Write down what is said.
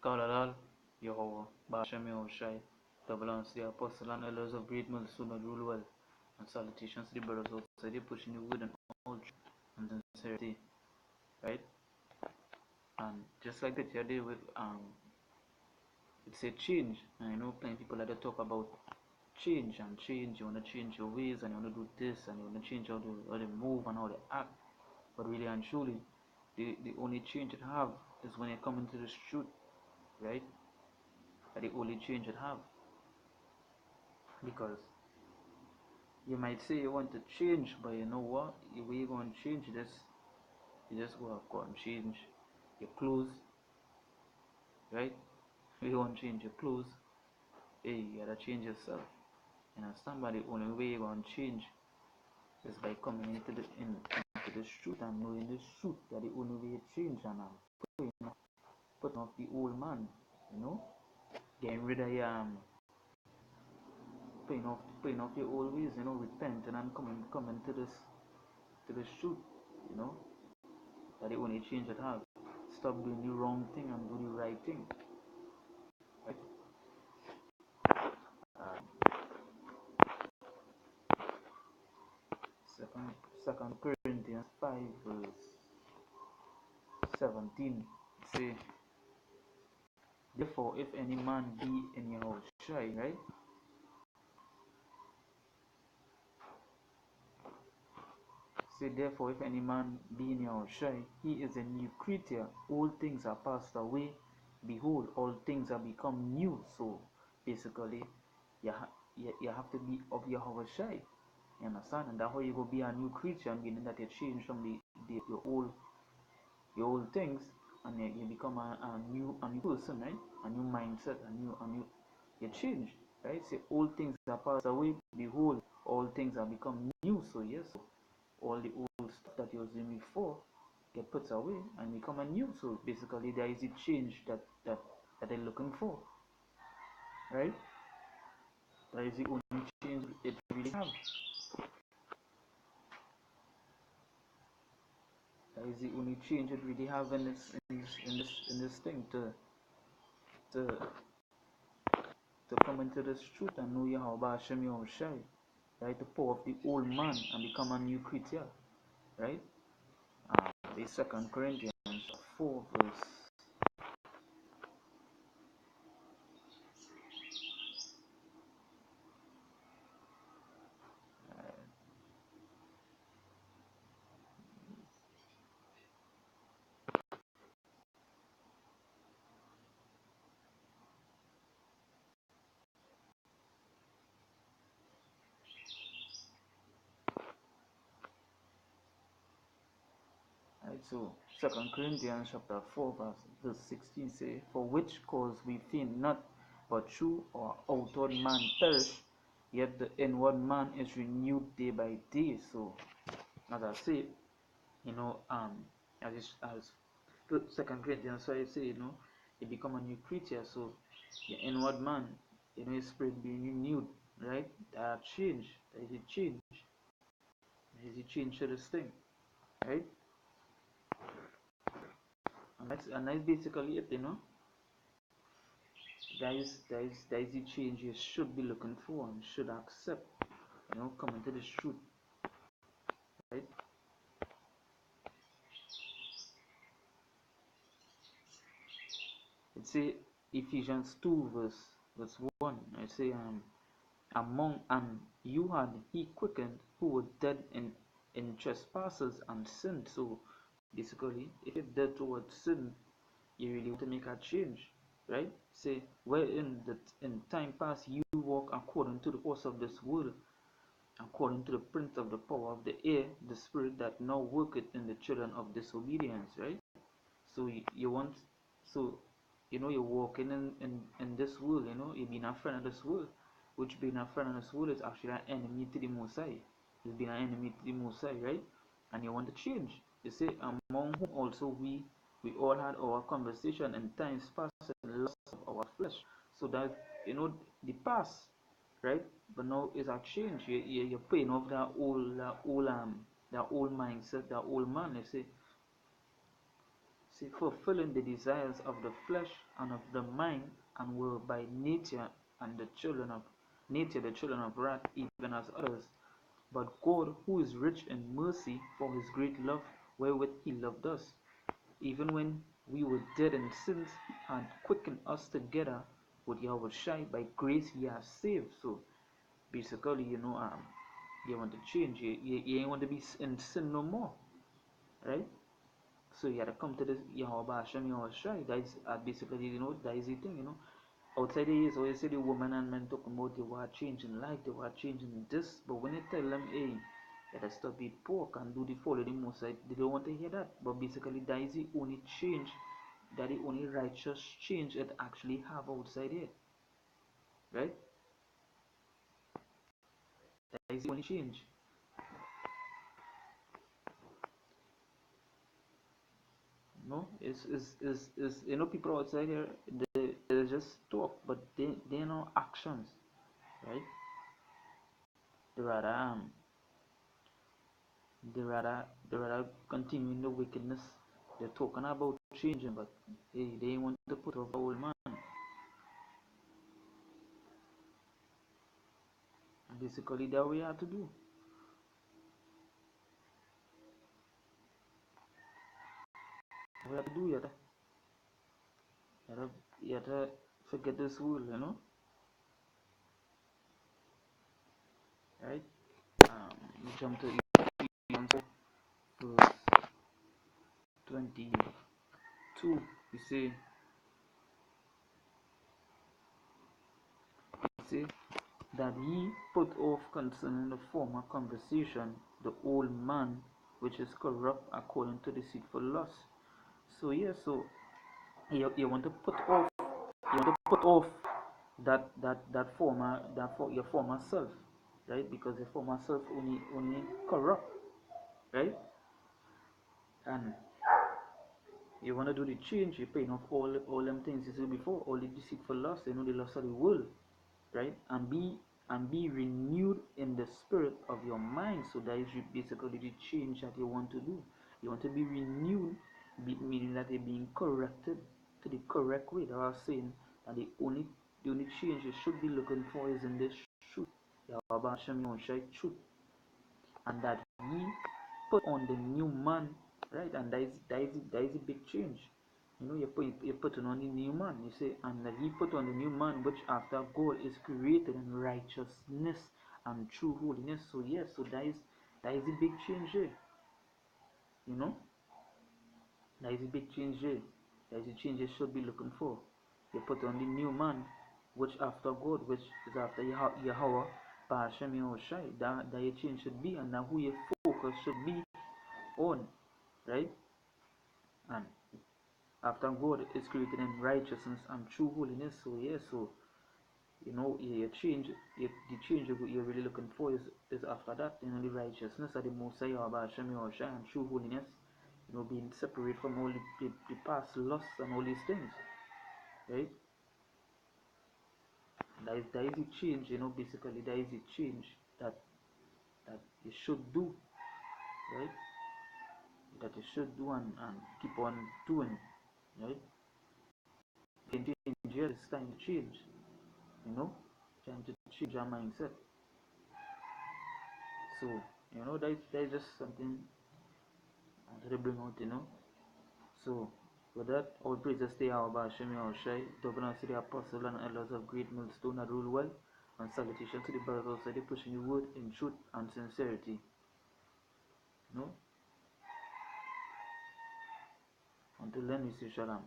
قال الآن Yehovah, Bashem Yehoshai, Babylon's the apostle and elders of great multitude that rule well, and salutations to the brothers outside, pushing the word and all truth and sincerity, right? And just like that, today with it's a change, and I know plenty people that talk about change and change. You want to change your ways, and you want to do this, and you want to change how they move and how they act. But really and truly, the only change it have is when you come into the truth, right? The only change it have, because you might say you want to change, but you know what? The way you're going to change this, you just go and change your clothes, right? If you want to change your clothes, hey, you gotta change yourself. You understand? But the only way you're going to change is by coming into the truth and knowing the truth. That the only way you change, and putting off the old man, you know, getting rid of your putting off your old ways, you know, repenting and coming to this truth, you know. That the only change it have. Stop doing the wrong thing and do the right thing. Right? Second Corinthians 5 verse 17 say, therefore if any man be in your house shy, right? Say therefore if any man be in your house shy, he is a new creature, all things are passed away, behold all things are become new. So basically you have to be of your house shy. You understand? And that's how you go be a new creature, meaning that you change from your old things, and you become a new person, right? A new mindset, a new you change, right? Say all things are passed away, behold, all things are become new. So yes, all the old stuff that you was doing before get put away and become a new. So basically there is a change that they're looking for, right? That is the only change it really have. That is the only change it really have in this thing to come into this truth and know Yahweh Hashem Yahushai, right? To pour off the old man and become a new creature, right? The 2 Corinthians 4 verse right, so 2 Corinthians chapter 4 verse 16 say, for which cause we faint not, but through our outward man perish, yet the inward man is renewed day by day. So as I say, you know, as 2 Corinthians 5 say, you know, you become a new creature. So your inward man, you know, his spirit being renewed, right? That change, there is a change, there is a change to this thing, right? And that's basically it, you know. There is the change you should be looking for and should accept, you know, coming to this truth, right? It say Ephesians 2 verse 1. I say among and you had he quickened who were dead in trespasses and sin. So basically if you're dead towards sin, you really want to make a change, right? Say wherein that in time past you walk according to the course of this world, according to the prince of the power of the air, the spirit that now worketh in the children of disobedience, right? So you want, so you know, you're walking in this world, you know, you're being a friend of this world, which being a friend of this world is actually an enemy to the Most High. It's being an enemy to the Most High, right? And you want to change. You say, among whom also we all had our conversation in times past in the lust of our flesh. So that, you know, the past, right? But now it's a change. You're paying off that old mindset, that old man. You see, See, fulfilling the desires of the flesh and of the mind, and were by nature and the children of the children of wrath, even as others. But God, who is rich in mercy, for his great love wherewith he loved us, even when we were dead in sins, and quickened us together with Yahweh Shai. By grace ye are saved. So basically, you want to change. You ain't want to be in sin no more, right? So you had to come to this Yahweh Hashem Yahweh Shai. That is basically, that is the thing, Outside the years, always say the woman and men talking about they were changing life, they were changing this, but when you tell them, hey, you gotta stop eat pork and do the follow the most, they don't want to hear that. But basically, that is the only change, that the only righteous change it actually have outside here, right? That is the only change. No, is people outside here, they just talk, but they know actions, right? They rather they rather continue in the wickedness. They're talking about changing, but they want to put off the old man. And basically, that we have to do. We have to do it. You have to forget this world, right? We jump to Ephesians verse 22. You see that ye put off concerning the former conversation the old man which is corrupt according to deceitful lust. So so you want to put off your former self, right? Because the former self only corrupt, right? And you want to do the change, you're paying off all them things you said before, all the deceitful lust, the lust of the world, right? And be renewed in the spirit of your mind. So that is basically the change that you want to do. You want to be renewed, meaning that you're being corrected to the correct way. That I was saying that the only change you should be looking for is in this truth. Yahweh Hashem Yahushai truth. And that ye put on the new man, right? And that is a big change. You're putting on the new man. You say, and that he put on the new man, which after God is created in righteousness and true holiness. So yes, so that is a big change here. That is a big change here. That is a change you should be looking for. You put on the new man, which after God, which is after Yahweh, Hashem Yahushai. That your change should be, and that who your focus should be on, right? And after God is created in righteousness and true holiness. So yeah, so your change, the change you're really looking for is after that, the righteousness of the Most High, Hashem Yahushua, and true holiness. Being separate from all the past lusts and all these things, right? That is a change, basically that is a change that you should do, right? That you should do and keep on doing, right? Change, it's time to change, time to change our mindset. So, that is just something I wanted to bring out, So, with that, all praises to Yahweh Hashem Yahushai, double honors to the apostle and elders of Great Millstone that rule well, and salutation to the brothers outside pushing the word in truth and sincerity. Until then, we say shalom.